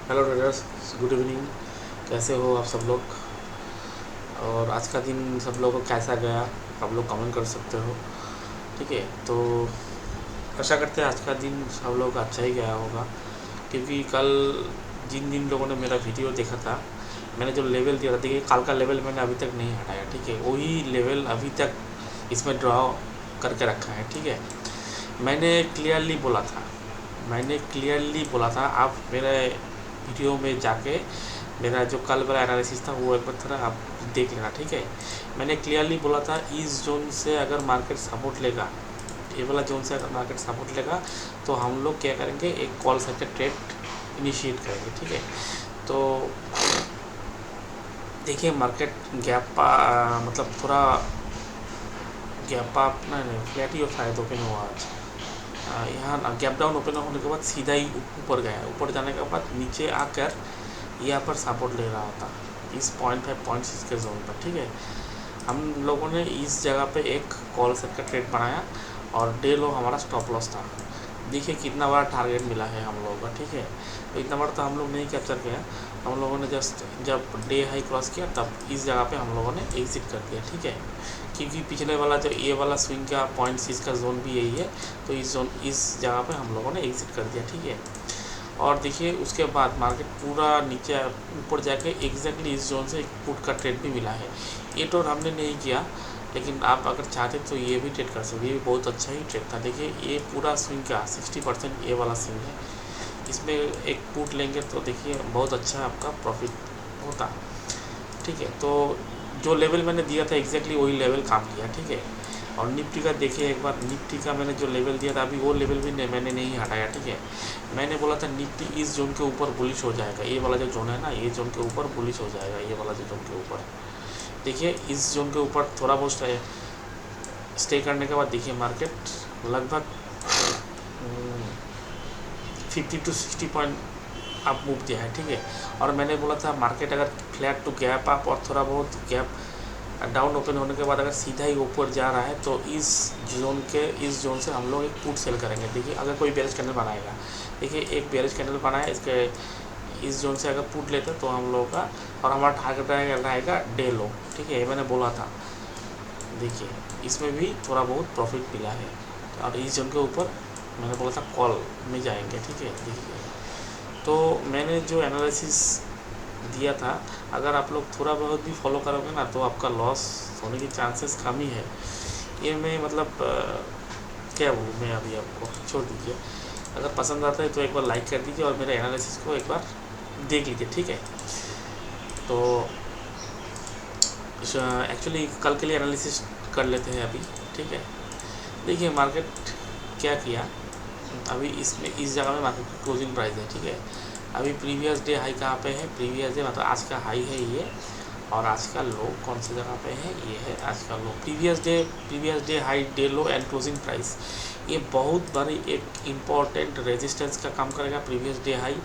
Hello traders, good evening. कैसे हो आप सब लोग? और आज का दिन सब लोगों को कैसा गया, आप लोग कमेंट कर सकते हो। ठीक है, तो आशा करते हैं आज का दिन सब लोग का अच्छा ही गया होगा, क्योंकि कल जिन जिन लोगों ने मेरा वीडियो देखा था, मैंने जो लेवल दिया था, देखिए कल का लेवल मैंने अभी तक नहीं हटाया। ठीक है, वही लेवल अभी तक इसमें ड्रॉ करके रखा है। ठीक है, मैंने क्लियरली बोला था, आप मेरे वीडियो में जाके मेरा जो कल वाला एनालिसिस था वो एक बार थोड़ा आप देख लेना। ठीक है, मैंने क्लियरली बोला था इस जोन से अगर मार्केट सपोर्ट लेगा, ये वाला जोन से अगर मार्केट सपोर्ट लेगा तो हम लोग क्या करेंगे, एक कॉल साइड ट्रेड इनिशिएट करेंगे। ठीक है, तो देखिए मार्केट मतलब थोड़ा गैप अप नहीं फ्लैट ही शायद ओपन हुआ आज। यहाँ गैप डाउन ओपन होने के बाद सीधा ही ऊपर गया, ऊपर जाने के बाद नीचे आकर यहाँ पर सपोर्ट ले रहा था इस 0.5 0.6 के जोन पर। ठीक है, हम लोगों ने इस जगह पे एक कॉल सेट का ट्रेड बनाया और डे लो हमारा स्टॉप लॉस था। देखिए कितना बड़ा टारगेट मिला है हम लोगों का। ठीक है, तो इतना बड़ा तो हम लोग नहीं कैप्चर किया, हम लोगों ने जस्ट जब डे हाई क्रॉस किया तब इस जगह पे हम लोगों ने एग्जिट कर दिया। ठीक है, क्योंकि पिछले वाला जो ये वाला स्विंग का 0.6 का जोन भी यही है, तो इस जगह पे हम लोगों ने एग्जिट कर दिया। ठीक है, और देखिए उसके बाद मार्केट पूरा नीचे ऊपर जाके एग्जैक्टली इस जोन से एक पुट का ट्रेड भी मिला है। ये ट्रेड हमने नहीं किया, लेकिन आप अगर चाहते तो ये भी ट्रेड कर सकते, ये भी बहुत अच्छा ही ट्रेड था। देखिए ये पूरा स्विंग का 60% ये वाला स्विंग है, इसमें एक पुट लेंगे तो देखिए बहुत अच्छा आपका प्रॉफिट होता। ठीक है, तो जो लेवल मैंने दिया था एग्जैक्टली वही लेवल काम किया। ठीक है, और निफ्टी का देखिए एक बार, निफ्टी का मैंने जो लेवल दिया था अभी वो लेवल भी मैंने नहीं हटाया। ठीक है, मैंने बोला था निफ्टी इस जोन के ऊपर बुलिश हो जाएगा, ये वाला जो जोन है ना, ये जोन के ऊपर बुलिश हो जाएगा, ये वाला जो जोन के ऊपर। देखिए इस जोन के ऊपर थोड़ा बहुत स्टे करने के बाद देखिए मार्केट लगभग 50 to 60 पॉइंट अप मूव दिया है। ठीक है, और मैंने बोला था मार्केट अगर फ्लैट टू गैप अप और थोड़ा बहुत गैप डाउन ओपन होने के बाद अगर सीधा ही ऊपर जा रहा है तो इस जोन से हम लोग एक पुट सेल करेंगे। देखिए अगर कोई बेरिश कैंडल बनाएगा, देखिए एक बेरिश कैंडल बनाया, इसके इस जोन से अगर पुट लेते तो हम लोगों का और हमारा टारगेट रहेगा डे लो। ठीक है, ये मैंने बोला था। देखिए इसमें भी थोड़ा बहुत प्रॉफिट मिला है, और इस जोन के ऊपर मैंने बोला था कॉल में जाएंगे। ठीक है, देखिए तो मैंने जो एनालिसिस दिया था, अगर आप लोग थोड़ा बहुत भी फॉलो करोगे ना तो आपका लॉस होने की चांसेस कम ही है। ये मैं मतलब क्या बोलूँ मैं, अभी आपको छोड़ दीजिए। अगर पसंद आता है तो एक बार लाइक कर दीजिए और मेरे एनालिसिस को एक बार देख लीजिए। ठीक है, तो एक्चुअली कल के लिए एनालिसिस कर लेते हैं अभी। ठीक है, देखिए मार्केट क्या किया अभी, इसमें इस जगह में मार्केट की क्लोजिंग प्राइस है। ठीक है, अभी प्रीवियस डे हाई कहाँ पे है, प्रीवियस डे मतलब आज का हाई है ये, और आज का लो कौन सी जगह पे है, ये है आज का low. Previous day high, day low and closing price, ये बहुत बड़ी एक इम्पॉर्टेंट रेजिस्टेंस का काम करेगा प्रीवियस डे हाई,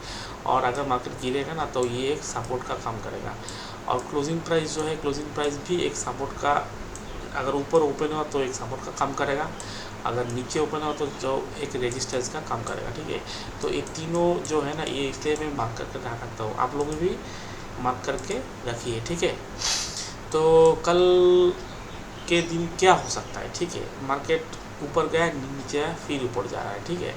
और अगर मार्केट गिरेगा ना तो ये एक सपोर्ट का काम करेगा। और क्लोजिंग प्राइस जो है, क्लोजिंग प्राइस भी एक सपोर्ट का, अगर ऊपर ओपन हुआ तो एक सपोर्ट का काम करेगा, अगर नीचे ओपन हो तो जो एक रेजिस्टेंस का काम करेगा। ठीक है, तो ये तीनों जो है ना, ये इसलिए मैं मार्क करके रखता हूँ, आप लोग भी मार्क करके रखिए। ठीक है, तो कल के दिन क्या हो सकता है। ठीक है, मार्केट ऊपर गया, नीचे आया, फिर ऊपर जा रहा है। ठीक है,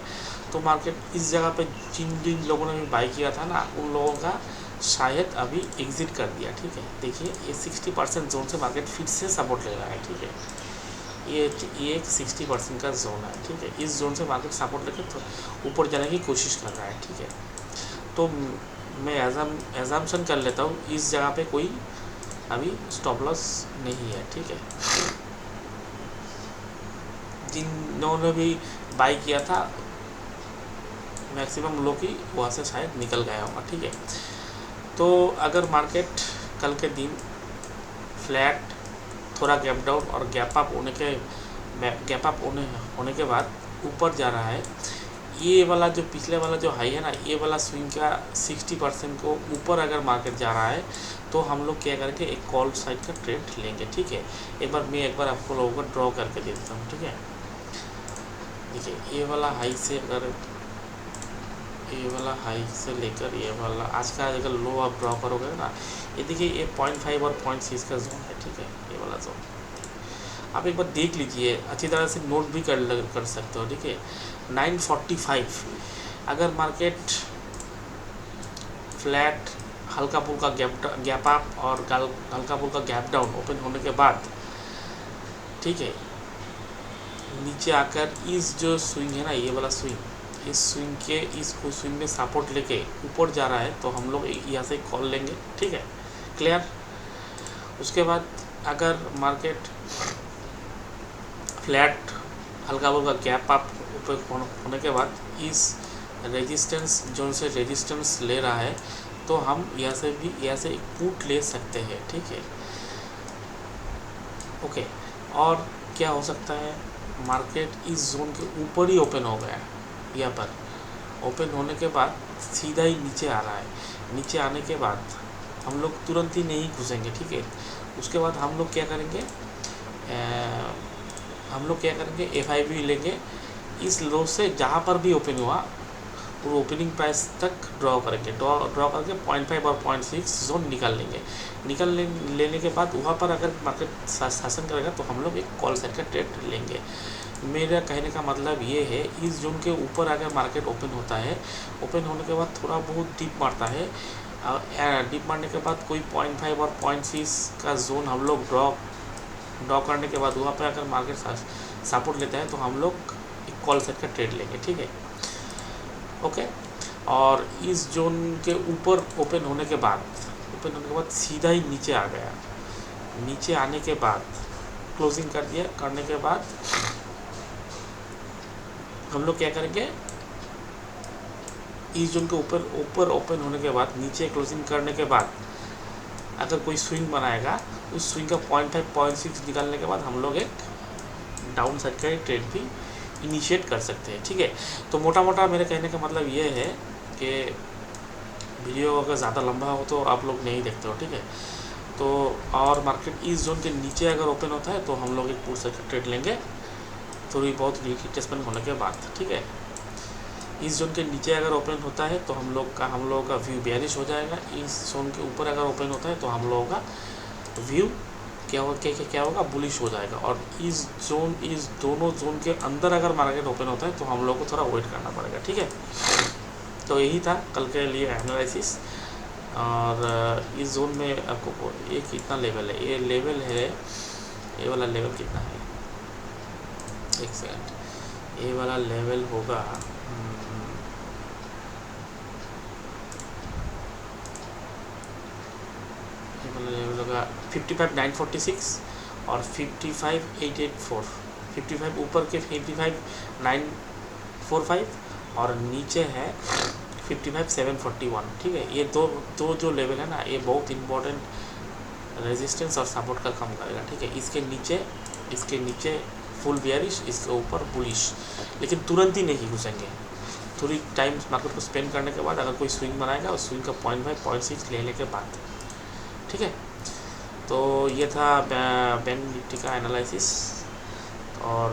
तो मार्केट इस जगह पे जिन जिन लोगों ने भी बाई किया था ना, उन लोगों का शायद अभी एग्जिट कर दिया। ठीक है, देखिए ये 60% जोन से मार्केट फिर से सपोर्ट ले रहा है। ठीक है, ये एक 60% का जोन है। ठीक है, इस जोन से मार्केट सपोर्ट लेके तो ऊपर जाने की कोशिश कर रहा है। ठीक है, तो मैं एजम्पशन कर लेता हूँ इस जगह पे कोई अभी स्टॉप लॉस नहीं है। ठीक है, जिन्होंने भी बाई किया था मैक्सिमम लोग ही वहाँ से शायद निकल गया होगा। ठीक है, तो अगर मार्केट कल के दिन फ्लैट, थोड़ा गैप डाउन और गैप अप होने के बाद ऊपर जा रहा है, ये वाला जो पिछले वाला जो हाई है ना, ये वाला स्विंग का 60% को ऊपर अगर मार्केट जा रहा है तो हम लोग क्या करेंगे, एक कॉल साइड का ट्रेड लेंगे। ठीक है, एक बार आपको लोगों को ड्रॉ करके दे देता हूँ। ठीक है, देखिए ये वाला हाई से अगर ये वाला हाई से लेकर ये वाला आज का अगर लो आप ड्रॉ करोगे ना, ये देखिए ये 0.5 और 0.6 का जोन है, ठीक है, ये वाला जोन आप एक बार देख लीजिए, अच्छी तरह से नोट भी कर सकते हो, ठीक है। 945 अगर मार्केट फ्लैट हल्का फुल्का गैप अप और हल्का फुल्का गैप डाउन ओपन होने के बाद, ठीक है, नीचे आकर इस जो स्विंग है ना, ये वाला स्विंग, इस स्विंग के इसको स्विंग में सपोर्ट लेके ऊपर जा रहा है तो हम लोग यहाँ से कॉल लेंगे, ठीक है, क्लियर। उसके बाद अगर मार्केट फ्लैट हल्का फुल्का गैप अप ऊपर होने के बाद इस रेजिस्टेंस जोन से रेजिस्टेंस ले रहा है तो हम यहाँ से भी यहाँ से पुट ले सकते हैं, ठीक है, ओके। और क्या हो सकता है, मार्केट इस जोन के ऊपर ही ओपन हो गया, यहाँ पर ओपन होने के बाद सीधा ही नीचे आ रहा है, नीचे आने के बाद हम लोग तुरंत ही नहीं घुसेंगे, ठीक है। उसके बाद हम लोग क्या करेंगे, FIB लेंगे, इस लो से जहाँ पर भी ओपन हुआ वो ओपनिंग प्राइस तक ड्रॉ करेंगे, ड्रॉ करके 0.5 और 0.6 जोन निकाल लेंगे, लेने के बाद वहाँ पर अगर मार्केट शासन करेगा तो हम लोग एक कॉल साइड का ट्रेड लेंगे। मेरा कहने का मतलब ये है, इस जोन के ऊपर अगर मार्केट ओपन होता है, ओपन होने के बाद थोड़ा बहुत डिप मारता है, डिप मारने के बाद कोई 0.5 और 0.6 का जोन हम लोग ड्रॉ करने के बाद वहाँ पर अगर मार्केट सपोर्ट लेता है तो हम लोग एक कॉल साइड का ट्रेड लेंगे, ठीक है, ओके। और इस जोन के ऊपर ओपन होने के बाद सीधा ही नीचे आ गया, नीचे आने के बाद क्लोजिंग कर दिया, करने के बाद हम लोग क्या करेंगे, इस जोन के ऊपर ओपन होने के बाद नीचे क्लोजिंग करने के बाद अगर कोई स्विंग बनाएगा, उस स्विंग का 0.5 0.6 निकालने के बाद हम लोग एक डाउन साइड का ट्रेड भी इनिशिएट कर सकते हैं, ठीक है। तो मोटा मोटा मेरे कहने का मतलब ये है कि वीडियो अगर ज़्यादा लंबा हो तो आप लोग नहीं देखते हो, ठीक है। तो और मार्केट इस जोन के नीचे अगर ओपन होता है तो हम लोग एक पुट साइड का ट्रेड लेंगे, थोड़ी बहुत रिटेस्टमेंट होने के बाद, ठीक है। इस जोन के नीचे अगर ओपन होता है तो हम लोगों का व्यू बेयरिश हो जाएगा, इस जोन के ऊपर अगर ओपन होता है तो हम लोगों का व्यू क्या होगा, बुलिश हो जाएगा। और इस दोनों जोन के अंदर अगर मार्केट ओपन होता है तो हम लोग को थोड़ा वेट करना पड़ेगा, ठीक है। तो यही था कल के लिए एनालिसिस। और इस जोन में आपको ये कितना लेवल है, ये लेवल है, ये वाला लेवल कितना है, एक सेकंड, ये वाला लेवल होगा लेवल होगा 55,946 और 55,884, 55 ऊपर के 55,945 और नीचे है 55,741, ठीक है। ये दो जो लेवल है ना, ये बहुत इंपॉर्टेंट रेजिस्टेंस और सपोर्ट का काम करेगा, ठीक है। इसके नीचे फुल बियरिश, इसके ऊपर बुलिश, लेकिन तुरंत ही नहीं घुसेंगे, थोड़ी टाइम मार्केट को स्पेंड करने के बाद अगर कोई स्विंग बनाएगा उस स्विंग का 0.5 0.6 लेने के बाद, ठीक है। तो ये था बैंक निफ्टी का एनालिसिस। और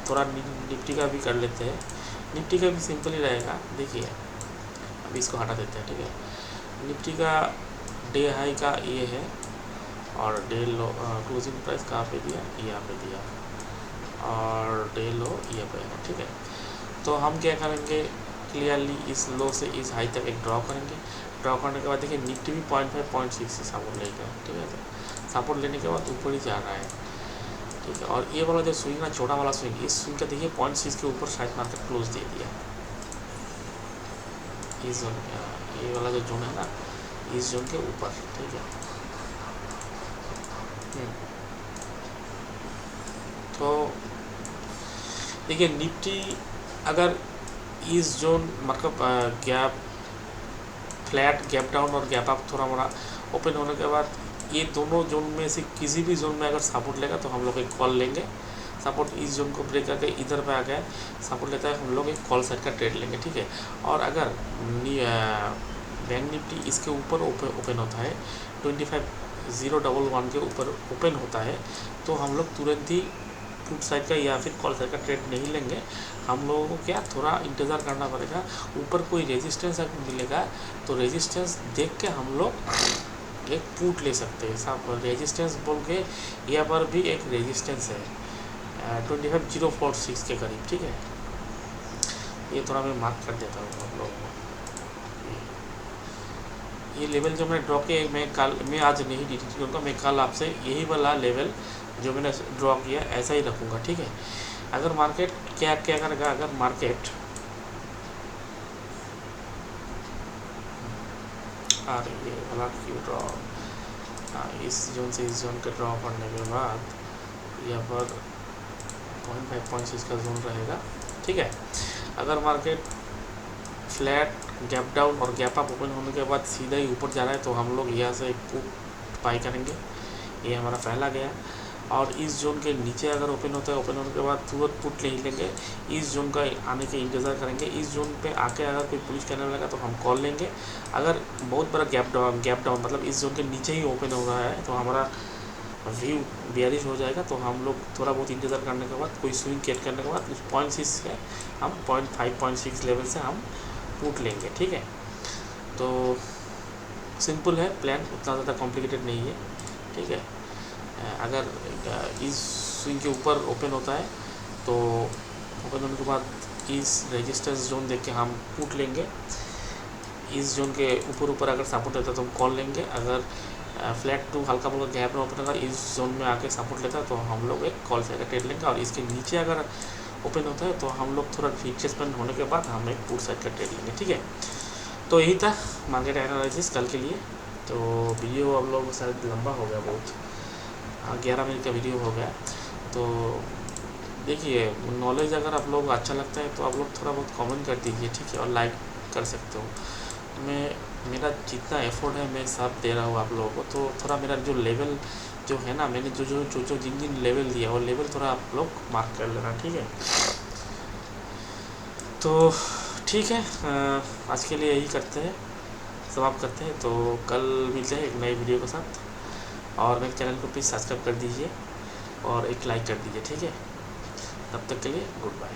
थोड़ा निफ्टी का भी कर लेते हैं, निफ्टी का भी सिंपल ही रहेगा। देखिए अभी इसको हटा देते हैं, ठीक है। निफ्टी का डे हाई का ये है और डे लो, क्लोजिंग प्राइस कहाँ पे दिया, यहाँ पे दिया, और डे लो ये पे है, ठीक है। तो हम क्या करेंगे, क्लियरली इस लो से इस हाई तक एक ड्रॉ करेंगे, ड्रॉ करने के बाद देखिए निफ्टी भी 0.5 0.6 से सपोर्ट लेगा, ठीक है। तो सपोर्ट लेने के बाद ऊपर ही जा रहा है, ठीक है। और ये वाला जो स्विंग ना, छोटा वाला स्विंग, इस स्विंग का देखिए 0.6 के ऊपर शायद मार्केट क्लोज दे दिया, इस जोन, ये वाला जो जोन है ना, इस जोन के ऊपर, ठीक है। तो देखिए निफ्टी अगर इस जोन मतलब गैप फ्लैट, गैप डाउन और गैप अप थोड़ा मोड़ा ओपन होने के बाद ये दोनों जोन में से किसी भी जोन में अगर सपोर्ट लेगा तो हम लोग एक कॉल लेंगे, सपोर्ट इस जोन को ब्रेक करके इधर पे आ गया सपोर्ट लेता है, हम लोग एक कॉल साइड का ट्रेड लेंगे, ठीक है। और अगर बैंक निफ्टी इसके ऊपर ओपन होता है 25,011 के ऊपर ओपन होता है तो हम लोग तुरंत ही पुट साइड का या फिर कॉल साइड का ट्रेड नहीं लेंगे। हम लोगों को क्या थोड़ा इंतज़ार करना पड़ेगा। ऊपर कोई रेजिस्टेंस अगर मिलेगा तो रेजिस्टेंस देख के हम लोग एक पुट ले सकते हैं। सब रेजिस्टेंस बोल के यहाँ पर भी एक रेजिस्टेंस है 25046 के करीब, ठीक है। ये थोड़ा मैं मार्क कर देता हूँ आप लोगों को। ये लेवल जो मैंने ड्रॉ किया मैं आज नहीं डिटेल करूँगा, मैं कल आपसे यही वाला लेवल जो मैंने ड्रॉ किया ऐसा ही रखूँगा, ठीक है। अगर मार्केट क्या करेगा, अगर मार्केट ये वाला क्यू ड्रॉ इस जोन से इस जोन के ड्रॉ करने के बाद यहाँ पर 0.5 का जोन रहेगा, ठीक है। अगर मार्केट फ्लैट गैप डाउन और गैप अप ओपन होने के बाद सीधा ही ऊपर जा रहा है तो हम लोग यहाँ से पुट बाई करेंगे। ये हमारा पहला गया। और इस जोन के नीचे अगर ओपन होता है, ओपन होने के बाद तुरंत पुट नहीं लेंगे, इस जोन का आने के इंतज़ार करेंगे। इस जोन पे आके अगर कोई पुलिस करने लगा तो हम कॉल लेंगे। अगर बहुत बड़ा गैप डाउन मतलब इस जोन के नीचे ही ओपन हो रहा है तो हमारा व्यू बेयरिश हो जाएगा। तो हम लोग थोड़ा बहुत इंतज़ार करने के बाद कोई स्विंग कैट करने के बाद उस 0.6 से हम 0.5-0.6 लेवल से हम पुट लेंगे, ठीक है। तो सिंपल है प्लान, उतना ज़्यादा कॉम्प्लिकेटेड नहीं है, ठीक है। अगर इस स्विंग के ऊपर ओपन होता है तो ओपन होने के बाद इस रेजिस्टेंस जोन देख के हम पुट लेंगे। इस जोन के ऊपर अगर सपोर्ट लेता है तो हम कॉल लेंगे। अगर फ्लैट टू हल्का फुल्का गैप में ओपन होगा, इस जोन में आके सपोर्ट लेता है तो हम लोग एक कॉल साइड का ट्रेड लेंगे। और इसके नीचे अगर ओपन होता है तो हम लोग थोड़ा रिट्रेसमेंट होने के बाद हम एक पुट साइड का ट्रेड लेंगे, ठीक है। तो यही था मार्केट एनालिसिस कल के लिए। तो वीडियो आप लोग शायद लंबा हो गया बहुत, 11 मिनट का वीडियो हो गया। तो देखिए, नॉलेज अगर आप लोग अच्छा लगता है तो आप लोग थोड़ा बहुत कमेंट कर दीजिए, ठीक है, और लाइक कर सकते हो। मेरा जितना एफर्ट है मैं सब दे रहा हूँ आप लोगों को। तो थोड़ा मेरा जो लेवल जो है ना, मैंने जिन लेवल दिया वो लेवल थोड़ा आप लोग मार्क कर लेना, ठीक है। तो ठीक है, आज के लिए यही करते हैं, समाप्त करते हैं। तो कल मिलते हैं एक नए वीडियो के साथ। और मेरे चैनल को प्लीज़ सब्सक्राइब कर दीजिए और एक लाइक कर दीजिए, ठीक है। तब तक के लिए गुड बाय।